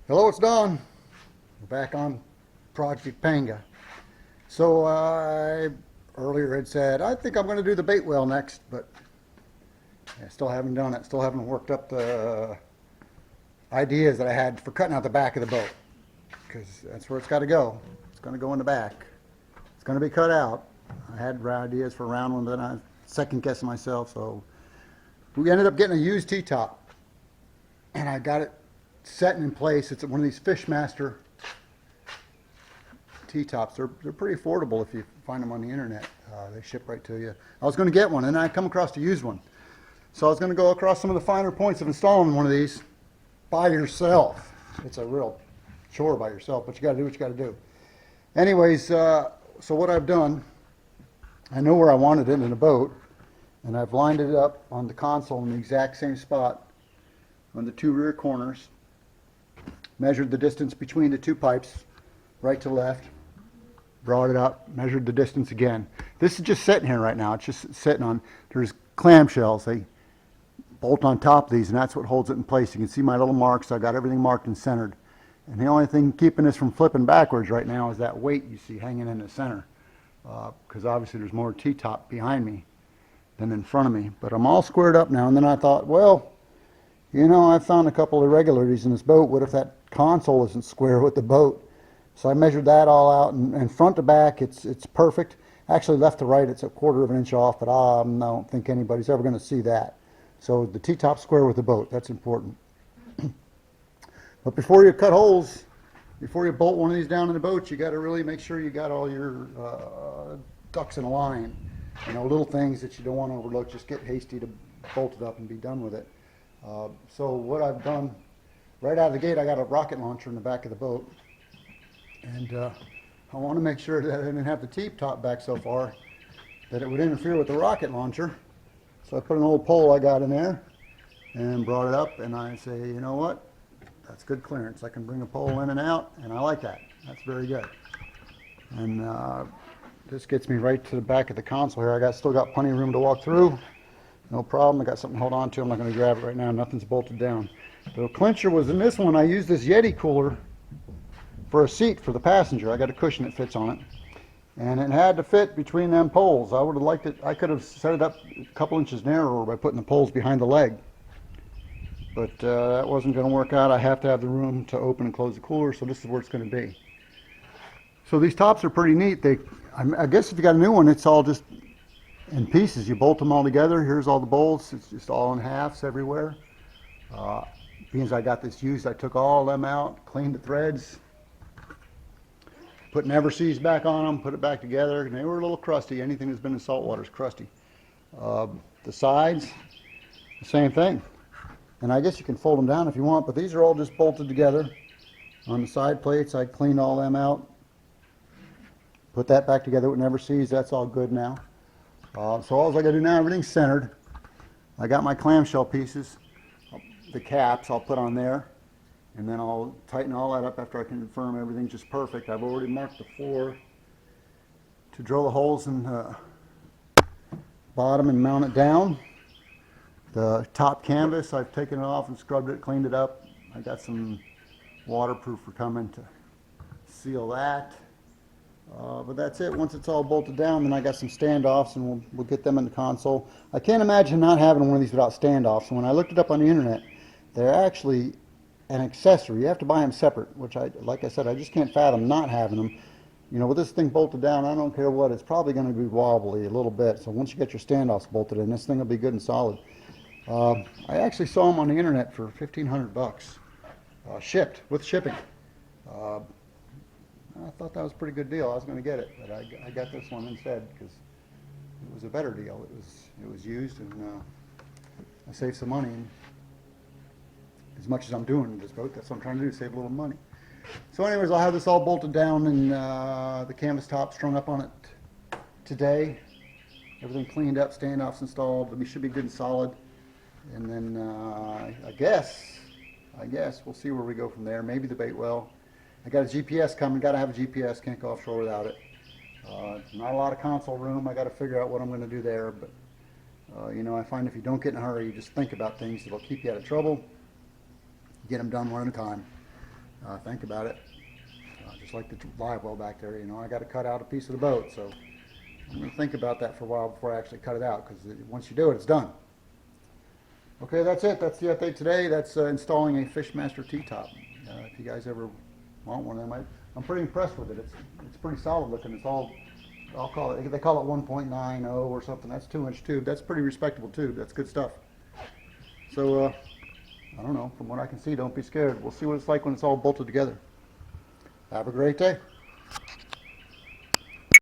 Hello, it's Don. We're back on Project Panga. So I earlier had said I think I'm going to do the bait well next, but I still haven't done it. Still haven't worked up the ideas that I had for cutting out the back of the boat, because that's where it's got to go. It's going to go in the back. It's going to be cut out. I had ideas for a round one, but then I second guessing myself. So we ended up getting a used T-Top, and I got it setting in place. It's one of these Fishmaster T-Tops. They're pretty affordable if you find them on the internet. They ship right to you. I was going to get one, and I come across a used one. So I was going to go across some of the finer points of installing one of these by yourself. It's a real chore by yourself, but you got to do what you got to do. Anyways, so what I've done, I know where I wanted it in the boat, and I've lined it up on the console in the exact same spot on the two rear corners. Measured the distance between the two pipes, right to left, brought it up, measured the distance again. This is just sitting here right now. It's just sitting on, there's clamshells. They bolt on top of these, and that's what holds it in place. You can see my little marks. I got everything marked and centered. And the only thing keeping this from flipping backwards right now is that weight you see hanging in the center. Because obviously there's more T-top behind me than in front of me. But I'm all squared up now, and then I thought, well, you know, I found a couple of irregularities in this boat. What if that console isn't square with the boat? So I measured that all out, and front to back, it's perfect. Actually, left to right, it's a 1/4 of an inch off, but I don't think anybody's ever going to see that. So the T-top square with the boat, that's important. But before you cut holes, before you bolt one of these down in the boat, you got to really make sure you got all your ducks in a line. You know, little things that you don't want to overlook. Just get hasty to bolt it up and be done with it. So what I've done, right out of the gate, I got a rocket launcher in the back of the boat, and I want to make sure that I didn't have the T-top back so far that it would interfere with the rocket launcher. So I put an old pole I got in there and brought it up, and I say, you know what, that's good clearance. I can bring a pole in and out, and I like that. That's very good. And this gets me right to the back of the console here. Still got plenty of room to walk through. No problem. I got something to hold on to. I'm not going to grab it right now. Nothing's bolted down. The clincher was in this one. I used this Yeti cooler for a seat for the passenger. I got a cushion that fits on it. And it had to fit between them poles. I would have liked it. I could have set it up a couple inches narrower by putting the poles behind the leg. But that wasn't going to work out. I have to have the room to open and close the cooler, so this is where it's going to be. So these tops are pretty neat. I guess if you got a new one, it's all just in pieces. You bolt them all together. Here's all the bolts. It's just all in halves everywhere. Being as I got this used, I took all of them out, cleaned the threads, put never sees back on them, put it back together, and they were a little crusty. Anything that's been in salt water is crusty. The sides, the same thing. And I guess you can fold them down if you want, but these are all just bolted together. On the side plates, I cleaned all them out, put that back together with never sees. That's all good now. So all I got to do now, everything's centered. I got my clamshell pieces, the caps I'll put on there, and then I'll tighten all that up after I confirm everything's just perfect. I've already marked the floor to drill the holes in the bottom and mount it down. The top canvas, I've taken it off and scrubbed it, cleaned it up. I got some waterproofer coming to seal that. But that's it. Once it's all bolted down, then I got some standoffs, and we'll get them in the console. I can't imagine not having one of these without standoffs. When I looked it up on the internet, they're actually an accessory. You have to buy them separate, which like I said, I just can't fathom not having them. You know, with this thing bolted down, I don't care what, it's probably going to be wobbly a little bit. So once you get your standoffs bolted in, this thing will be good and solid. I actually saw them on the internet for 1,500 bucks, shipped with shipping. I thought that was a pretty good deal. I was going to get it, but I got this one instead because it was a better deal. It was used, and I saved some money. And as much as I'm doing in this boat, that's what I'm trying to do, save a little money. So anyways, I'll have this all bolted down and the canvas top strung up on it today. Everything cleaned up, standoffs installed. We should be good and solid. And then I guess we'll see where we go from there. Maybe the bait well. I got a GPS coming. Got to have a GPS. Can't go offshore without it. Not a lot of console room. I got to figure out what I'm going to do there. But you know, I find if you don't get in a hurry, you just think about things that'll keep you out of trouble. Get them done one at a time. think about it. Just like the live well back there, you know, I got to cut out a piece of the boat, so I'm going to think about that for a while before I actually cut it out, because once you do it, it's done. Okay, that's it. That's the update today. That's installing a Fishmaster T-Top. If you guys ever want one of them, I'm pretty impressed with it. It's pretty solid looking. It's all, I'll call it, they call it 1.90 or something. That's 2-inch tube. That's pretty respectable tube. That's good stuff. So I don't know. From what I can see, don't be scared. We'll see what it's like when it's all bolted together. Have a great day.